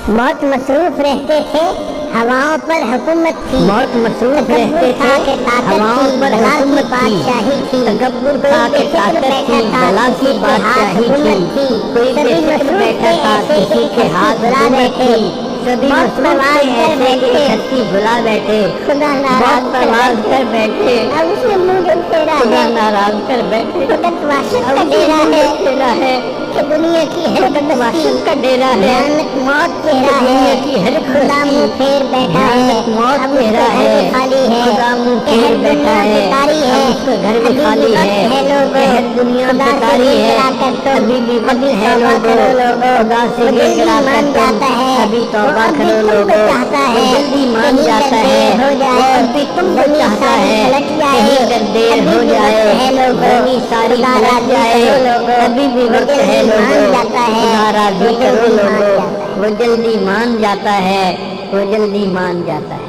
बहुत मसरूफ रहते थे, हवाओं पर हुकूमत थी। बहुत मसरूफ रहते थे, हवाओं पर हुकूमत थी। तकब्बुर था कि ताकत थी, बला की बादशाही थी। कोई बेफिक्र बैठा था, किसी के हाथ हुकूमत थी। सभी मसरूफ थे ऐसे कि धरती भुला बैठे, खुदा बहुत परवाज कर बैठे, अब उसने मुंह फेरा खुदा है, नाराज कर बैठे। खुदत वाशिक अब का उसे डेरा मुंह है है कि दुनिया की हर खुदत वाशिक का डेरा है, भयानक मौत चेहरा दुनिया है। की हर खुदा मुंह फेर बैठा है, भयानक मौत अब चेहरा उसका घर है। भी खाली है, खुदा मुंह कि हर फेर बैठा दुनिया है, बेकारी है, अब उसका घर भी अभी खाली भी है। वक्त है लोगों, हर दुनिया खुदा से बेकारी है, गिड़गिड़ा कर तुम अभी भी वक्त अभी है तौबा लोगों, करो लोगों। खुदा से वो जल्दी गिड़गिड़ा कर मान तुम जाता है, अभी वो तौबा अब भी करो तुमको लोगों। चाहता वो है जल्दी मान कहीं जाता अगर है, देर हो वो जाए, अब भी तुमको जमीन चाहता सारी है पलट जाए, कहीं अगर देर अभी हो भी जाए, वक्त है लोगों, जमीन सारी खुदा पलट राजी जाए, करो लोगों। अभी भी वो वक्त है जल्दी मान लोगों, जाता है, खुदा राजी वो करो जल्दी मान लोगों। जाता है। वो जल्दी मान जाता है, वो जल्दी मान जाता है।